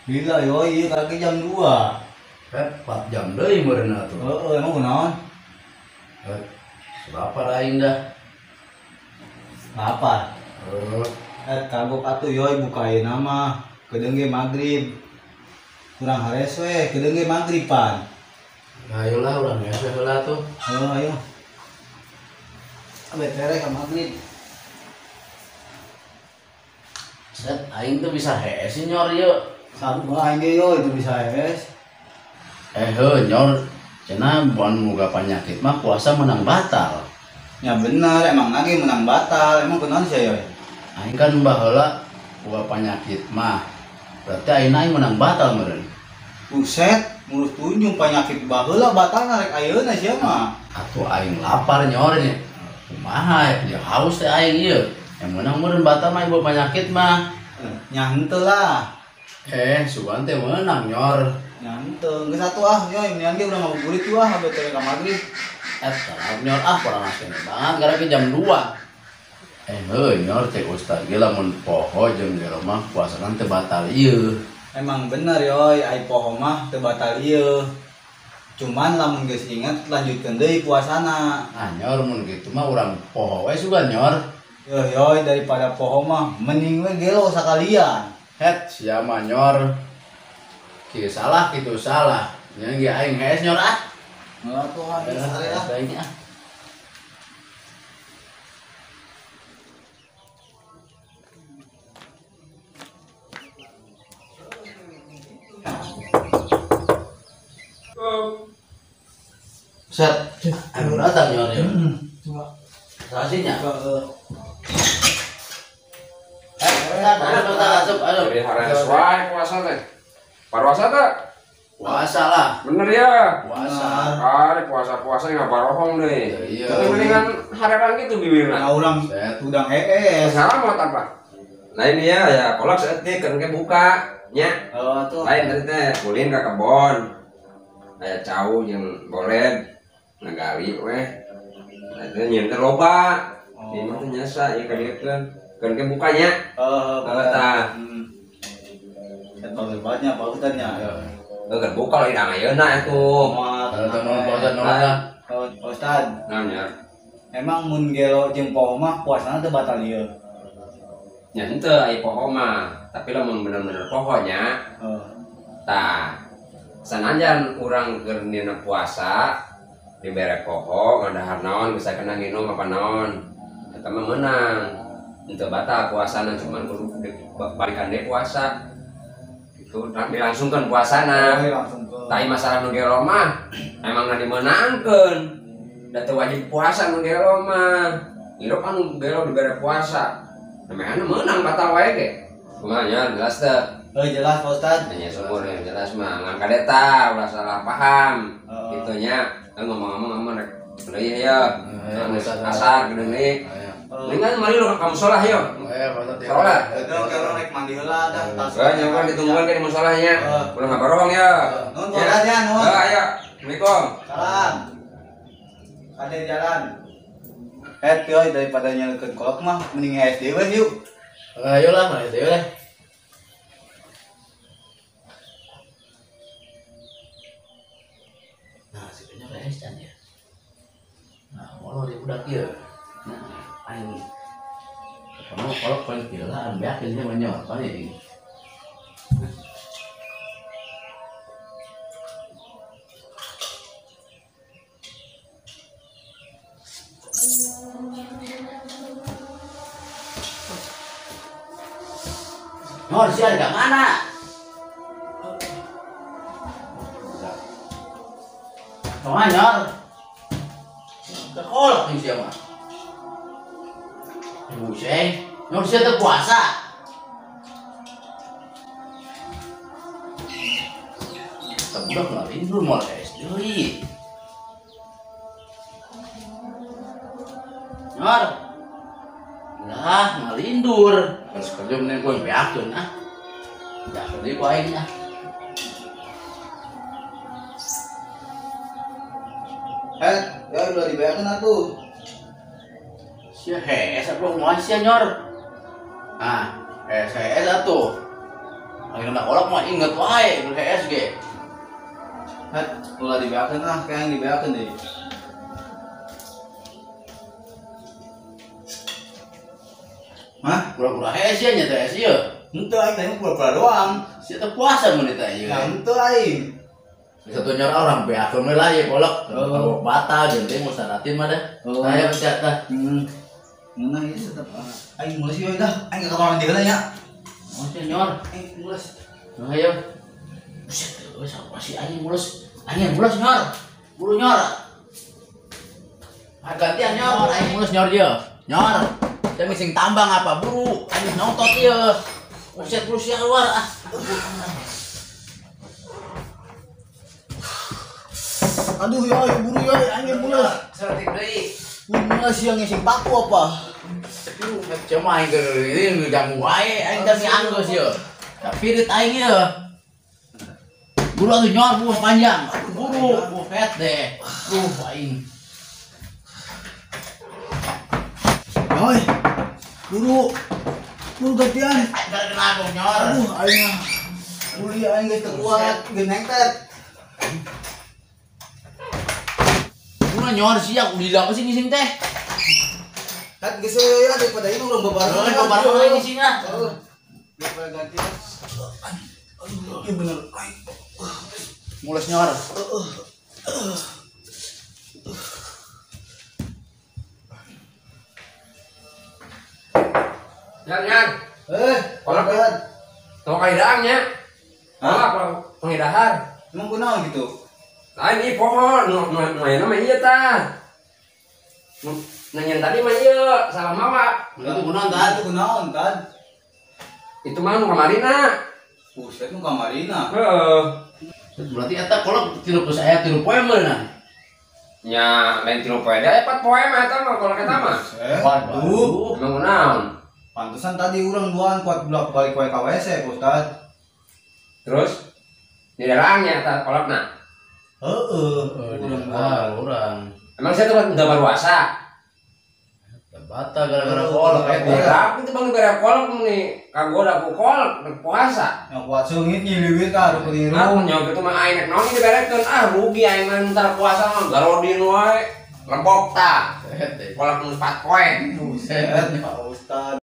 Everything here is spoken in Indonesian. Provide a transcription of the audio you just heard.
Gila yo, iya kaki jam 2. 4 jam deui meureunna tuh. Emang kunaon? Lapar aing dah. Lapar. Kagok atuh yoi bukain nama. Kedeung ge magrib. Kurang hares we, kedeung ge magriban. Ayolah urang geus heula tuh. Ayo. Abet tere ka magrib. Set aing tuh bisa hees nyor ieu. Satu aing ge yo itu bisa es. Nyor cenah buan muga penyakit mah puasa menang batal. Ya bener, emang lagi menang batal. Emang kunaon sih yo? Aing kan baheula boga penyakit mah. Berarti aing menang batal meureun. Buset, ngurus tunjung penyakit baheula batal narek ayeuna sia mah. Atuh aing lapar nyor nya. Kumaha ya haus teh aing ieu. Yang menang meureun batal mah ieu penyakit mah. Nya henteu lah. Sugan teh menang nyor. Nya henteu, geus atuh yo ini ge urang ngabuburit tuh abet tere ka magrib. Tarap nyor kurang askeun banget gara ke jam 2. Nyor cek ustad ge lamun poho jeung jero mah puasana teu batal ieu. Emang bener yo, ai poho mah teu batal ieu. Cuman lamun geus inget lanjutkeun deui puasana. Nyor mun kitu mah urang poho we sugan nyor. Yo daripada poho mah mending we gelo sakalian. Sia mah nyor. Kieu salah kitu salah. Nya ge aing hees nyor ah. Heeh tuh Baiknya. Set, anu datang nyor ya. Rasanya. Aduh. Jadi hari sesuai puasa teh. Puasa teh. Puasa lah. Bener ya. Puasa. Hari puasa nggak barohong deh. Iya. Tapi mendingan hari orang gitu bibirna. Nah urang udang hees. Salah mau apa? Nah ini ya kolak saat ini kan buka nya. Tuh. Lain tadi teh ulin ke kebon. Aya cau yang boleh ngagali weh. Nah itu nyentuh loba. Ini mah teh nyasa ya kadiekeun. Kan ke bukanya. Tah. Banyak pautannya. Kan buka lain ayeuna atuh. Ustad. Nah, Emang mun gelo jeung poho mah puasana teu batal ieu. nya henteu aya poho mah, tapi lamun bener-bener pohonya. Tah. Sanajan urang keur dina puasa dibere poho ngadahar naon bisa kena nginum apa naon. Eta mah meunang. Henteu batal puasana cuman kudu balikan deui puasa. Itu dilangsungkeun puasana. Tapi masalah nu gelo mah emang na dimeunangkeun. Da teu wajib puasa nu gelo mah. Hirup anu gelo dibere puasa. Namanya menang batal wae ge. Kumaha nya jelas teh? Jelas Pak Ustad. Nya sumur yang jelas mah ngan kadeta ulah salah paham. Kitunya ngomong-ngomong rek deui ya. Asar geudeung deui. Dengan mari lu ka musholah yo. Salat. Itu kalau naik mandi heula dah tas. Nyawa ditungguan ke musholahnya. Ulah ngabarong ya. Nun salatnya nun. Ayo. Assalamualaikum. Salam. Ada jalan. Yoi daripada nyelekeun kolak mah mending SD we yuk. Ayolah mah itu ya. Nah, sebenarnya rehes can ya. Nah, mau dia budak ieu. Nah, aing. Kamu kalau paling pilaan beakeun dia menyor pan ya. Nyor, si ada mana? Kemana Nyor? Kekolak nih siapa? Buset, Nyor si ada puasa. Budak ngelarin dulu mau SD. Nyor, lah ngalindur. Terus kerja mending gue beakeun ah. Beakeun deui ku aing ah. Ya udah dibeakeun atuh. Sia hees apa moal sia Nyor. Ah, hees atuh. kena kolak mah inget wae ke SG. Ulah dibeakeun kayak yang dibeakeun deh. Hah? Pura-pura hese nya teh SG. Henteu aing teh pura-pura doang. Si teh puasa mun eta ieu. Ya henteu aing. Satu nyor orang beakeun we lah ye kolak. Kalau bata jeung mau saratin mah dah. Aya pecat tah. Mana ieu tetep aing mulus yeuh dah. Aing ka kamar mandi heula nya. Oh nyor. Aing mulus. Ayo. Buset, wes apa sih anjing mulus? Anjing mulus nyor. Buru nyor. Gantian nyor, anjing mulus nyor dia. Nyor. Kita missing tambang apa buru? Anjing nontot dia. Buset buru sia keluar ah. Aduh yoi buru yoi anjing mulus. Seretik deui. Mulus yang ngisi paku apa? Cuma aing ini ganggu wae, aing teh anggeus ieu. Tapi dit aing ieu. Buru atuh nyor buah panjang. Buru, buah fet deh. Aing. Yoi. Buru gantian. Ada kena nyor. Aduh aing mah. Buru ieu aing geus teu kuat, geus nengtet. Buru nyor sia udah apa sih ngising teh? Kan geus ya daripada ini urang babarengan. Babarengan aing ngising ah. Daripada gantian. Aduh, ieu bener. Mulus nyor. Nyan. Kolak kan. Tong kaidaangnya. Kolak pengidahar. Emang kunaon gitu? Lain ini pohon, mainnya mah iya tah. Nanyan tadi mah iya, salah mawa. Itu kunaon Tah tah? itu kunaon kan? Itu mah nu kamarina. Buset nu kamarina. Heeh. Berarti eta kolak 3 poe meunah. Nya lain 3 poe da 4 poe mah eta mah kalau kata mah. Waduh. Emang kunaon? Pantesan tadi urang duaan kuat balik wae ka WC, Ustaz. Terus di daerahnya eta kolakna. Heeh. Urang. Emang saya tuh enggak baruasa. Bata gara-gara kolak eta. Tapi itu bang gara kolak nih, kagak ada kolak puasa. Yang kuat seungit nyiliwir ka anu keliru. Aku nyawa gitu mah aing naon diberekeun rugi aing mah entar puasa mah garodin wae. Lebok tah. Kolak nu 4 poe. Buset, Pak Ustaz.